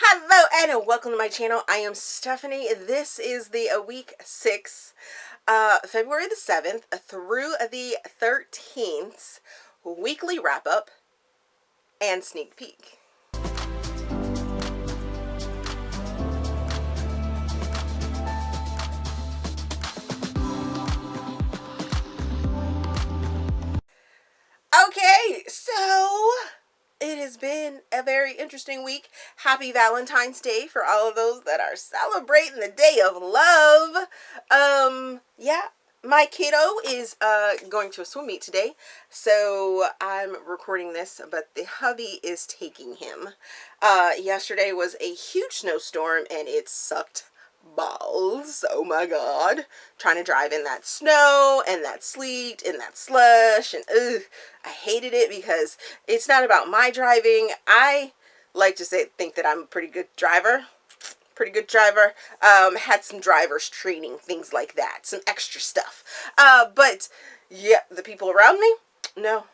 Hello and welcome to my channel. I am Stephanie. This is the week 6, February the 7th through the 13th weekly wrap up and sneak peek. Okay, so it has been a very interesting week. Happy Valentine's Day for all of those that are celebrating the day of love. Yeah, my kiddo is going to a swim meet today, so I'm recording this, but the hubby is taking him. Yesterday was a huge snowstorm and it sucked balls. Oh my god, trying to drive in that snow and that sleet and that slush, and I hated it because it's not about my driving. I like to think that I'm a pretty good driver. Had some driver's training, things like that, some extra stuff, but yeah, the people around me, no.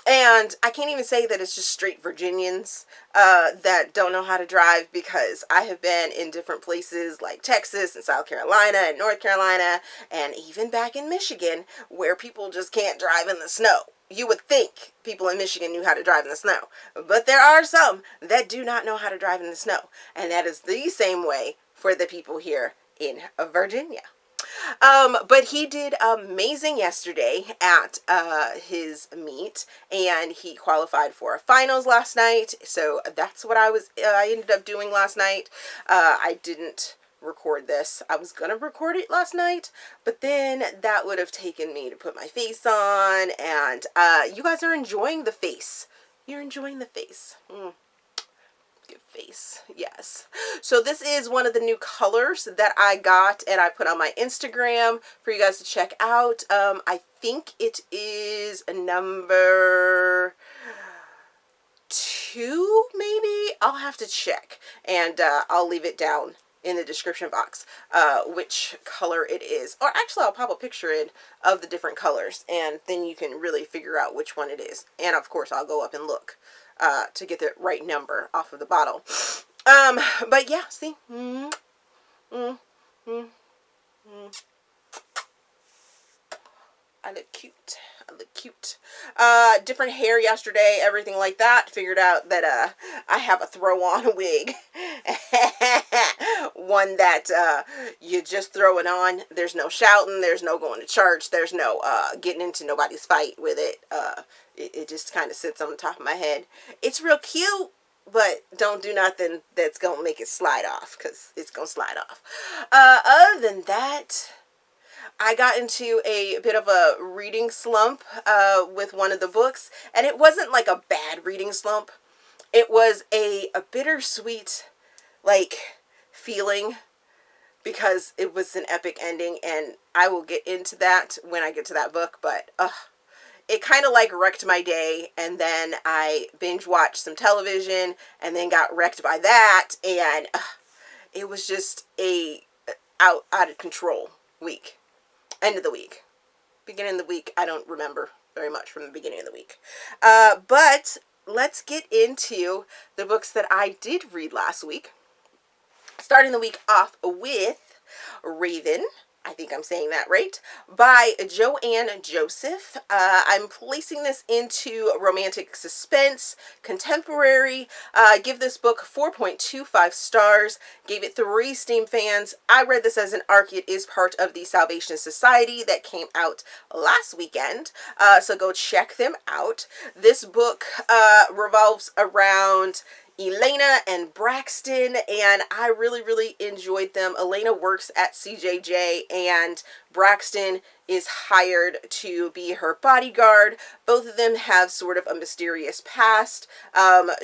And I can't even say that it's just straight Virginians that don't know how to drive, because I have been in different places like Texas and South Carolina and North Carolina and even back in Michigan where people just can't drive in the snow. You would think people in Michigan knew how to drive in the snow, but there are some that do not know how to drive in the snow, and that is the same way for the people here in Virginia. But he did amazing yesterday at his meet, and he qualified for a finals last night. So that's what I ended up doing last night. I didn't record this. I was gonna record it last night, but then that would have taken me to put my face on, and you guys are enjoying the face. You're enjoying the face. Good face, yes. So this is one of the new colors that I got and I put on my Instagram for you guys to check out. I think it is a number 2, maybe. I'll have to check, and I'll leave it down in the description box which color it is, or actually I'll pop a picture in of the different colors, and then you can really figure out which one it is. And of course I'll go up and look to get the right number off of the bottle. But yeah, see, I look cute. I look cute. Different hair yesterday, everything like that. Figured out that I have a throw-on wig. One that you just throw it on. There's no shouting. There's no going to church. There's no getting into nobody's fight with it. It just kind of sits on the top of my head. It's real cute, but don't do nothing that's going to make it slide off, because it's going to slide off. Other than that, I got into a bit of a reading slump with one of the books, and it wasn't like a bad reading slump. It was a bittersweet, like, feeling, because it was an epic ending, and I will get into that when I get to that book, but it kind of like wrecked my day, and then I binge watched some television and then got wrecked by that, and it was just a out of control week. End of the week. Beginning of the week, I don't remember very much from the beginning of the week. But let's get into the books that I did read last week. Starting the week off with Riven, I think I'm saying that right, by Joanne Joseph. I'm placing this into romantic suspense, contemporary. Give this book 4.25 stars. Gave it 3 Steam fans. I read this as an ARC. It is part of the Salvation Society that came out last weekend, so go check them out. This book revolves around Elena and Braxton, and I really enjoyed them. Elena works at CJJ, and Braxton is hired to be her bodyguard. Both of them have sort of a mysterious past.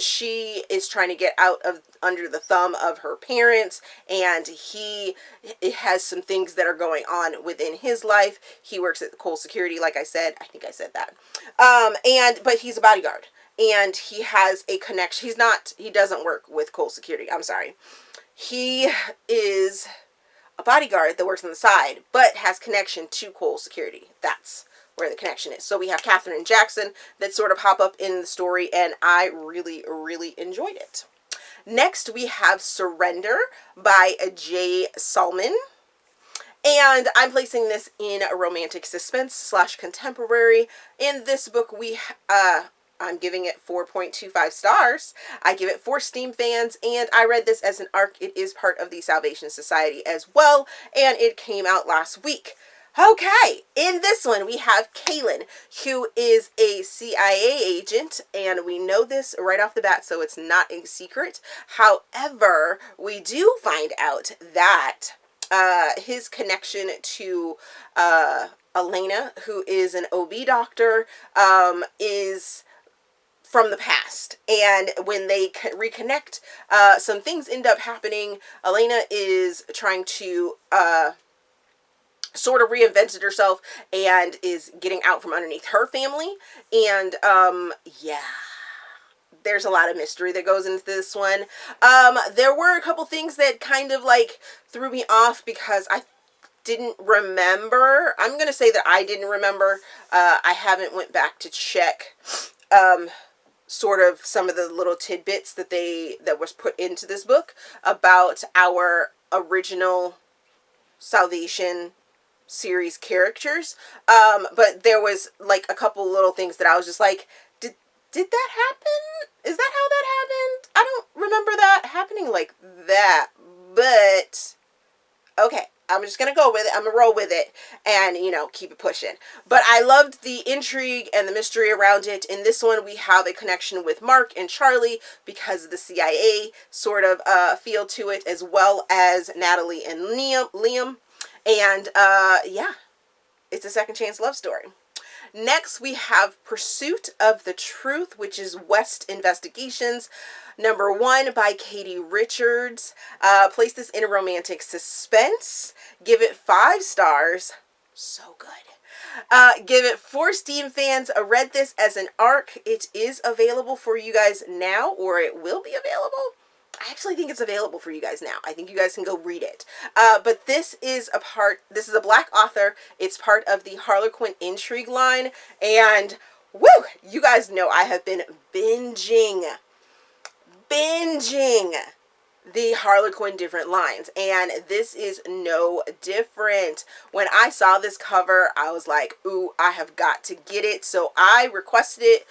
She is trying to get out of under the thumb of her parents, and he has some things that are going on within his life. He works at the Coal Security, like I said. I think I said that. But he's a bodyguard, and he has a connection. He doesn't work with Coal Security. I'm sorry. He is a bodyguard that works on the side, but has connection to Coal Security. That's where the connection is. So we have Catherine and Jackson that sort of pop up in the story, and I really, really enjoyed it. Next, we have Surrender by J. Salman. And I'm placing this in a romantic suspense / contemporary. In this book, I'm giving it 4.25 stars. I give it 4 Steam fans, and I read this as an ARC. It is part of the Salvation Society as well, and it came out last week. Okay, in this one, we have Kaylin, who is a CIA agent, and we know this right off the bat, so it's not a secret. However, we do find out that his connection to Aleatha, who is an OB doctor, is from the past. And when they reconnect, some things end up happening. Aleatha is trying to sort of reinvented herself and is getting out from underneath her family. And yeah, there's a lot of mystery that goes into this one. There were a couple things that kind of like threw me off because I didn't remember. I'm gonna say that I didn't remember. I haven't went back to check sort of some of the little tidbits that was put into this book about our original Salvation series characters. But there was like a couple little things that I was just like, did that happen? Is that how that happened? I don't remember that happening like that, but okay. I'm just going to go with it. I'm going to roll with it and, you know, keep it pushing. But I loved the intrigue and the mystery around it. In this one, we have a connection with Mark and Charlie because of the CIA sort of feel to it, as well as Natalie and Liam. And, yeah, it's a second chance love story. Next, we have Pursuit of the Truth, which is West Investigations, #1 by Katie Richards. Place this in a romantic suspense. Give it 5 stars. So good. Give it 4 Steam fans. I read this as an ARC. It is available for you guys now, or it will be available. I actually think it's available for you guys now. I think you guys can go read it. But this is a Black author. It's part of the Harlequin intrigue line. And, woo, you guys know I have been binging the Harlequin different lines. And this is no different. When I saw this cover, I was like, ooh, I have got to get it. So I requested it.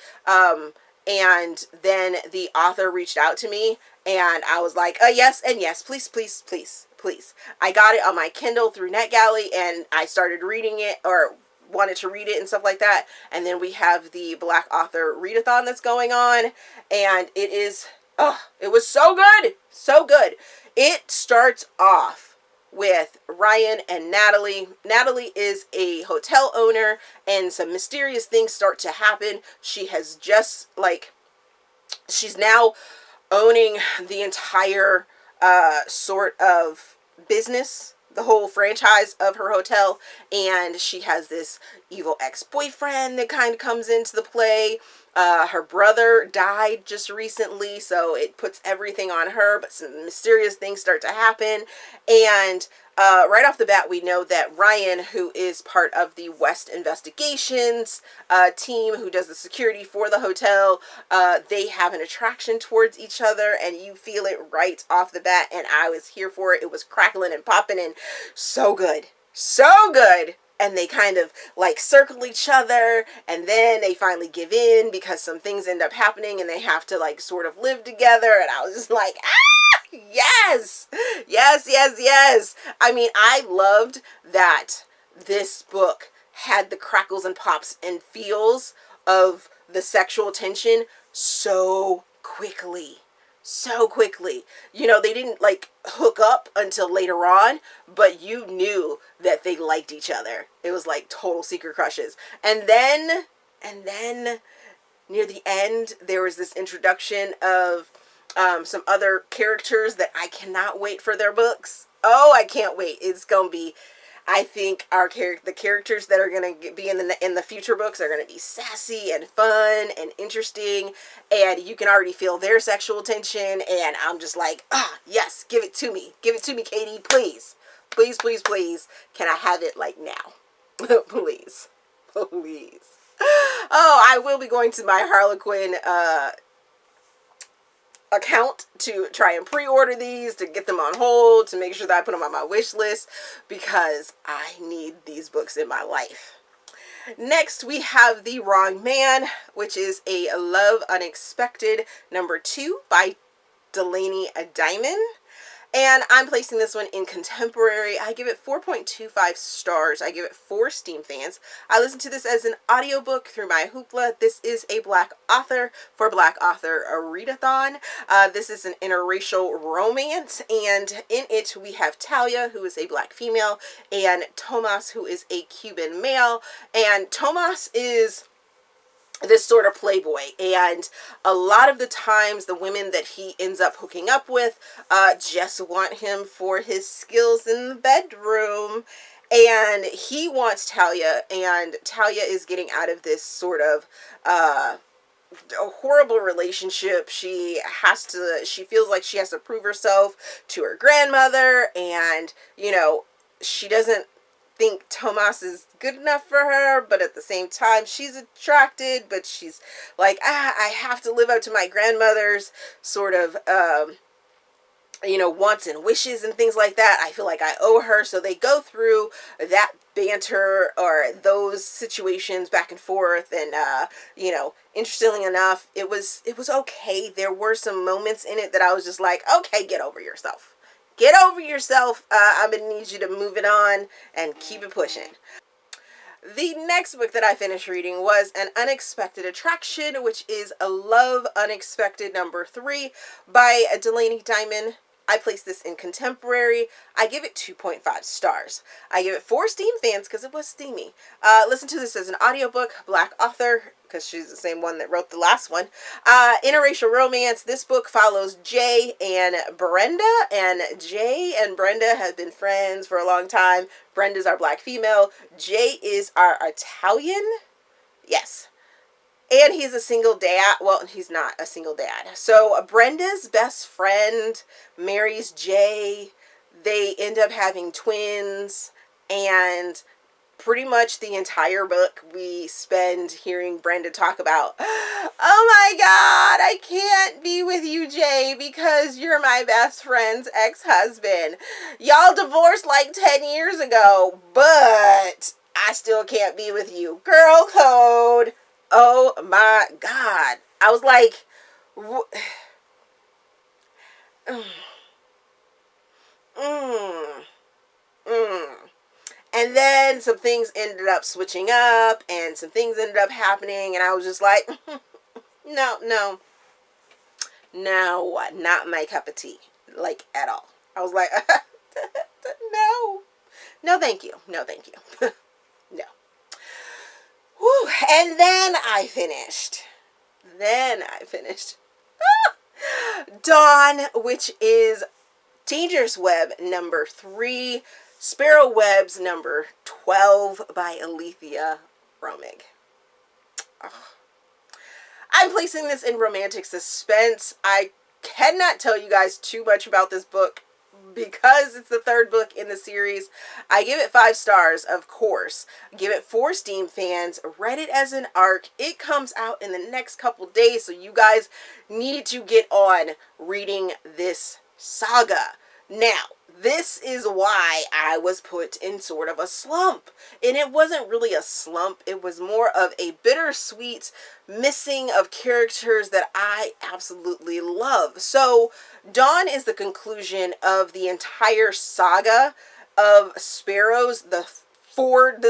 And then the author reached out to me. And I was like, yes, and yes, please, please, please, please. I got it on my Kindle through NetGalley, and I started reading it, or wanted to read it and stuff like that. And then we have the Black author readathon that's going on, and it is, it was so good, so good. It starts off with Ryan and Natalie. Natalie is a hotel owner, and some mysterious things start to happen. She has just, like, she's now owning the entire sort of business, the whole franchise of her hotel, and she has this evil ex-boyfriend that kind of comes into the play. Her brother died just recently, so it puts everything on her, but some mysterious things start to happen. And right off the bat, we know that Ryan, who is part of the West Investigations team, who does the security for the hotel, they have an attraction towards each other, and you feel it right off the bat, and I was here for it. It was crackling and popping, and so good. So good. And they kind of like circle each other, and then they finally give in because some things end up happening and they have to like sort of live together. And I was just like, yes, yes, yes, yes. I mean, I loved that this book had the crackles and pops and feels of the sexual tension so quickly. So quickly. You know, they didn't like hook up until later on, but you knew that they liked each other. It was like total secret crushes. And then near the end, there was this introduction of some other characters that I cannot wait for their books. Oh, I can't wait. It's gonna be, I think the characters that are going to be in the future books are going to be sassy and fun and interesting, and you can already feel their sexual tension, and I'm just like, yes, give it to me. Give it to me, Katie, please. Please, please, please. Can I have it like now? Please. Please. Oh, I will be going to my Harlequin account to try and pre-order these, to get them on hold, to make sure that I put them on my wish list, because I need these books in my life. Next, we have The Wrong Man, which is a Love Unexpected #2 by Delaney Diamond. And I'm placing this one in contemporary. I give it 4.25 stars. I give it 4 Steam fans. I listened to this as an audiobook through my Hoopla. This is a Black author for Black Author Readathon. This is an interracial romance, and in it we have Talia, who is a Black female, and Tomas, who is a Cuban male. And Tomas is this sort of playboy, and a lot of the times the women that he ends up hooking up with just want him for his skills in the bedroom, and he wants Talia, and Talia is getting out of this sort of a horrible relationship. She feels like she has to prove herself to her grandmother, and she doesn't think Tomas is good enough for her, but at the same time she's attracted, but she's like, I have to live up to my grandmother's sort of wants and wishes and things like that. I feel like I owe her. So they go through that banter or those situations back and forth, and interestingly enough, it was okay. There were some moments in it that I was just like, okay, get over yourself. Get over yourself. I'm going to need you to move it on and keep it pushing. The next book that I finished reading was An Unexpected Attraction, which is a Love Unexpected #3 by Delaney Diamond. I place this in contemporary. I give it 2.5 stars. I give it 4 Steam fans because it was steamy. Listen to this as an audiobook, Black author, because she's the same one that wrote the last one. Interracial romance. This book follows Jay and Brenda, and Jay and Brenda have been friends for a long time. Brenda's our Black female. Jay is our Italian. Yes. And he's a single dad. Well, he's not a single dad. So Brenda's best friend marries Jay. They end up having twins. And pretty much the entire book we spend hearing Brenda talk about, oh my God, I can't be with you, Jay, because you're my best friend's ex-husband. Y'all divorced like 10 years ago, but I still can't be with you. Girl code. Oh my God. I was like, And then some things ended up switching up, and some things ended up happening, and I was just like, no, not my cup of tea, like, at all. I was like, no, thank you, no. Whew. And then I finished Dawn, which is Dangerous Web #3, Sparrow Webs #12 by Aleatha Romig. I'm placing this in romantic suspense. I cannot tell you guys too much about this book because it's the 3rd book in the series. I give it 5 stars, of course. I give it 4 Steam fans. Read it as an arc. It comes out in the next couple days, so you guys need to get on reading this saga. Now, this is why I was put in sort of a slump. And it wasn't really a slump. It was more of a bittersweet missing of characters that I absolutely love. So, Dawn is the conclusion of the entire saga of Sparrows. This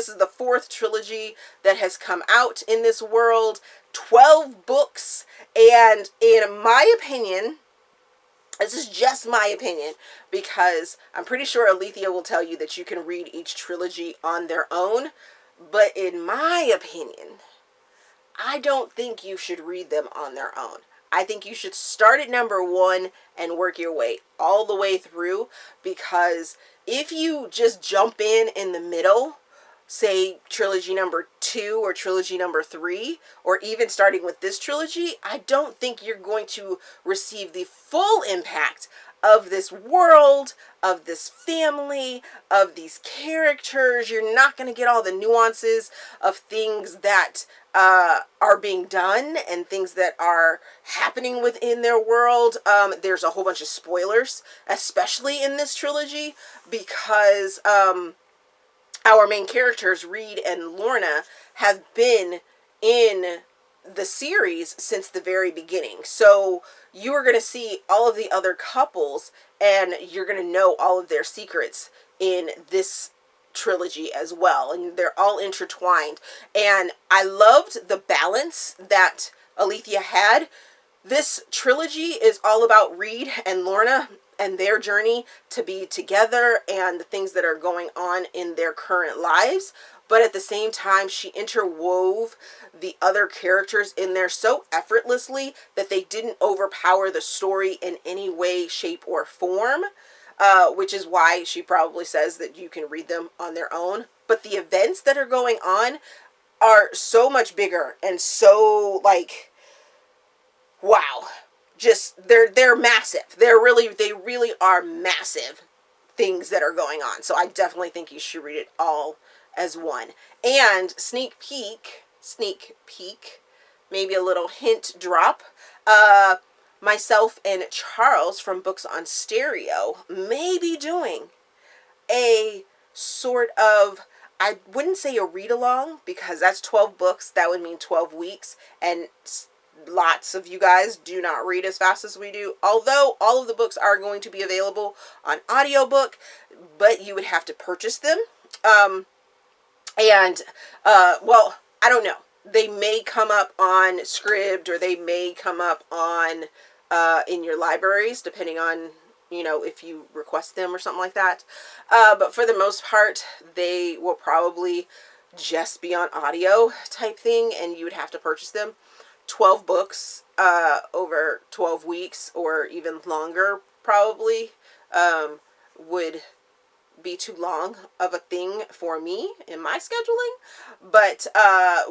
is the 4th trilogy that has come out in this world. 12 books. And in my opinion, this is just my opinion, because I'm pretty sure Aleatha will tell you that you can read each trilogy on their own. But in my opinion, I don't think you should read them on their own. I think you should start at #1 and work your way all the way through, because if you just jump in the middle, say, trilogy number 2 or trilogy number 3, or even starting with this trilogy, I don't think you're going to receive the full impact of this world, of this family, of these characters. You're not going to get all the nuances of things that are being done and things that are happening within their world. There's a whole bunch of spoilers, especially in this trilogy, because our main characters, Reed and Lorna, have been in the series since the very beginning. So you are going to see all of the other couples, and you're going to know all of their secrets in this trilogy as well, and they're all intertwined. And I loved the balance that Aleatha had. This trilogy is all about Reed and Lorna and their journey to be together and the things that are going on in their current lives. But at the same time, she interwove the other characters in there so effortlessly that they didn't overpower the story in any way, shape, or form. Which is why she probably says that you can read them on their own. But the events that are going on are so much bigger and so, like, wow. Just, they're massive. They really are massive things that are going on. So I definitely think you should read it all as one. And sneak peek, maybe a little hint drop, myself and Charles from Books on Stereo may be doing a sort of, I wouldn't say a read-along, because that's 12 books. That would mean 12 weeks, and lots of you guys do not read as fast as we do, although all of the books are going to be available on audiobook, but you would have to purchase them. Well, I don't know. They may come up on Scribd, or they may come up on in your libraries, depending on, if you request them or something like that. But for the most part, they will probably just be on audio type thing, and you would have to purchase them. 12 books over 12 weeks or even longer probably would be too long of a thing for me in my scheduling. But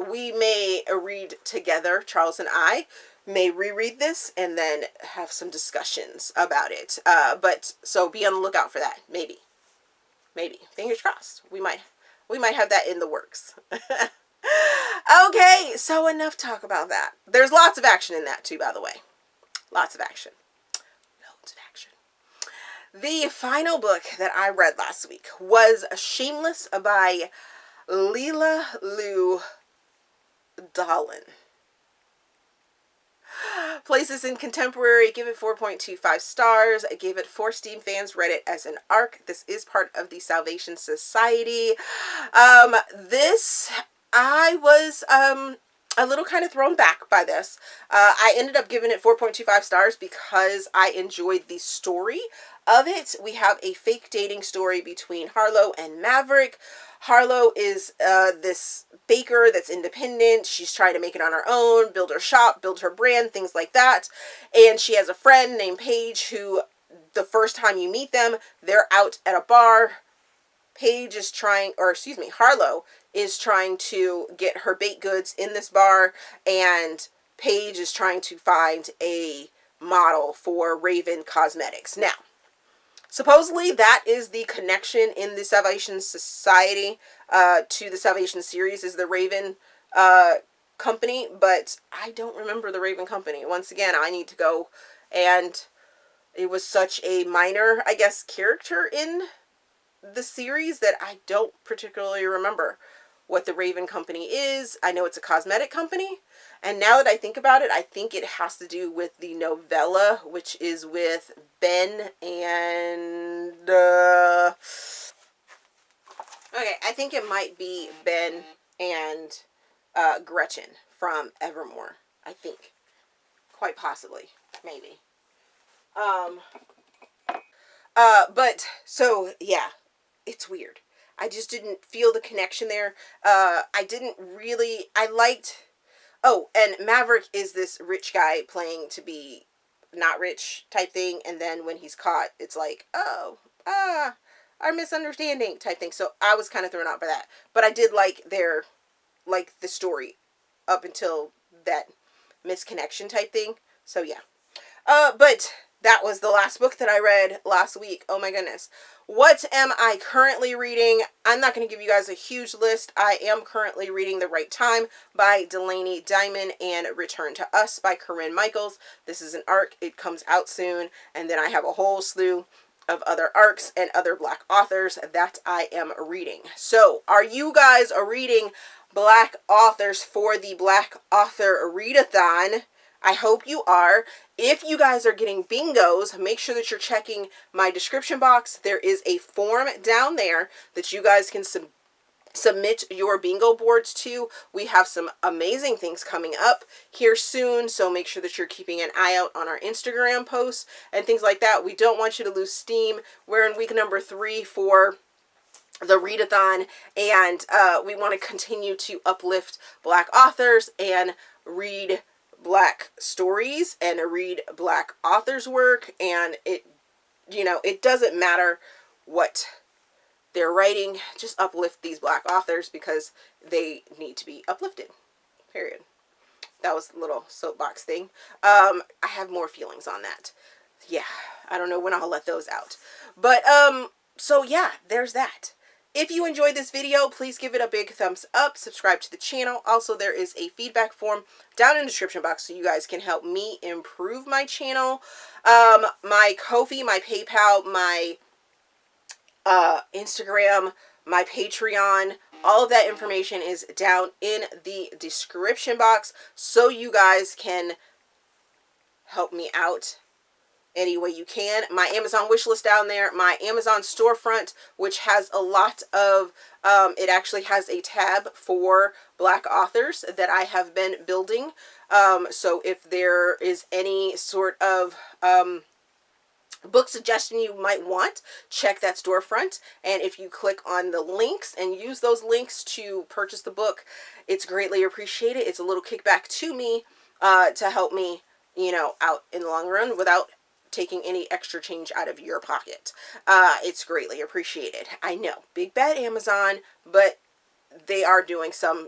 we may read together. Charles and I may reread this and then have some discussions about it. But so be on the lookout for that. Maybe fingers crossed. We might have that in the works. Okay, so enough talk about that. There's lots of action in that too, by the way. Lots of action. Loads of action. The final book that I read last week was Shameless by Leela Dahlin. Places in contemporary, give it 4.25 stars. I gave it 4 Steam fans, read it as an ARC. This is part of the Salvation Society. I was a little kind of thrown back by this. I ended up giving it 4.25 stars because I enjoyed the story of it. We have a fake dating story between Harlow and Maverick. Harlow is this baker that's independent. She's trying to make it on her own, build her shop, build her brand, things like that. And she has a friend named Paige who, the first time you meet them, they're out at a bar. Harlow is trying to get her baked goods in this bar, and Paige is trying to find a model for Riven Cosmetics. Now, supposedly that is the connection in the Salvation Society to the Salvation series, is the Riven company, but I don't remember the Riven company. Once again, I need to go, and it was such a minor, I guess, character in the series that I don't particularly remember what the Riven company is. I know it's a cosmetic company, and now that I think about it, I think it has to do with the novella, which is with Ben and okay, I think it might be Ben and Gretchen from Evermore. I think, quite possibly, maybe. But so yeah, it's weird. I just didn't feel the connection there. I liked, oh, and Maverick is this rich guy playing to be not rich type thing, and then when he's caught, it's like, our misunderstanding type thing. So I was kind of thrown out by that. But I did like the story up until that misconnection type thing. So yeah. But that was the last book that I read last week. Oh my goodness. What am I currently reading? I'm not going to give you guys a huge list. I am currently reading The Right Time by Delaney Diamond and Return to Us by Corinne Michaels. This is an arc. It comes out soon. And then I have a whole slew of other arcs and other Black authors that I am reading. So, are you guys reading Black authors for the Black Author Readathon? I hope you are. If you guys are getting bingos, make sure that you're checking my description box. There is a form down there that you guys can submit your bingo boards to. We have some amazing things coming up here soon, so make sure that you're keeping an eye out on our Instagram posts and things like that. We don't want you to lose steam. We're in week number 3 for the readathon, and we want to continue to uplift Black authors and read Black stories and read Black authors' work. And it doesn't matter what they're writing, just uplift these Black authors because they need to be uplifted, period. That was a little soapbox thing. I have more feelings on that. Yeah, I don't know when I'll let those out. But so yeah, there's that. If you enjoyed this video, please give it a big thumbs up, subscribe to the channel. Also, there is a feedback form down in the description box so you guys can help me improve my channel. My Ko-fi, my PayPal, my Instagram, my Patreon, all of that information is down in the description box so you guys can help me out any way you can. My Amazon wish list down there, my Amazon storefront, which has a lot of, it actually has a tab for Black authors that I have been building. So if there is any sort of book suggestion you might want, check that storefront. And if you click on the links and use those links to purchase the book, it's greatly appreciated. It's a little kickback to me to help me, out in the long run without taking any extra change out of your pocket. It's greatly appreciated. I know, big bad Amazon, but they are doing some,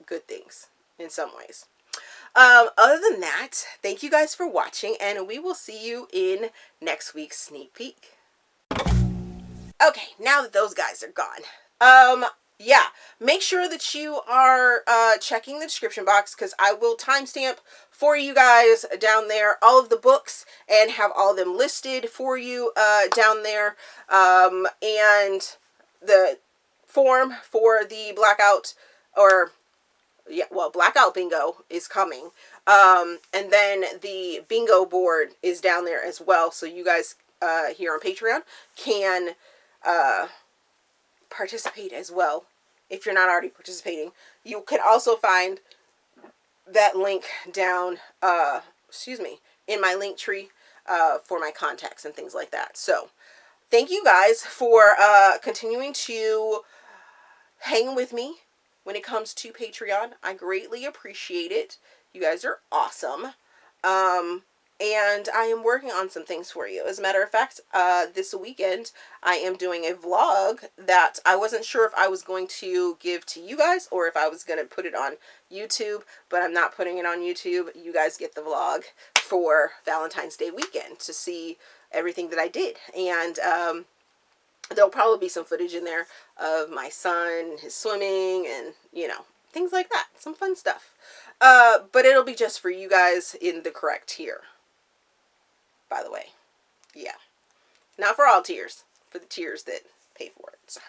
good things in some ways. Other than that, thank you guys for watching, and we will see you in next week's sneak peek. Okay, now that those guys are gone, yeah, make sure that you are checking the description box because I will timestamp for you guys down there all of the books and have all of them listed for you down there. And the form for the blackout blackout bingo is coming. And then the bingo board is down there as well. So you guys here on Patreon can participate as well if you're not already participating. You can also find that link down in my link tree for my contacts and things like that. So thank you guys for continuing to hang with me when it comes to Patreon. I greatly appreciate it. You guys are awesome. And I am working on some things for you. As a matter of fact, this weekend, I am doing a vlog that I wasn't sure if I was going to give to you guys or if I was going to put it on YouTube, but I'm not putting it on YouTube. You guys get the vlog for Valentine's Day weekend to see everything that I did. And there'll probably be some footage in there of my son, his swimming, and, things like that. Some fun stuff. But it'll be just for you guys in the correct tier. By the way, yeah, not for all tiers, for the tiers that pay for it. Sorry.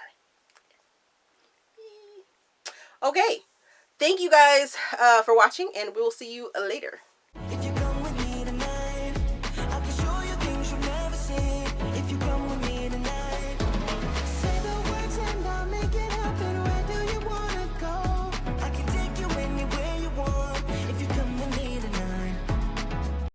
Okay, thank you guys for watching, and we will see you later.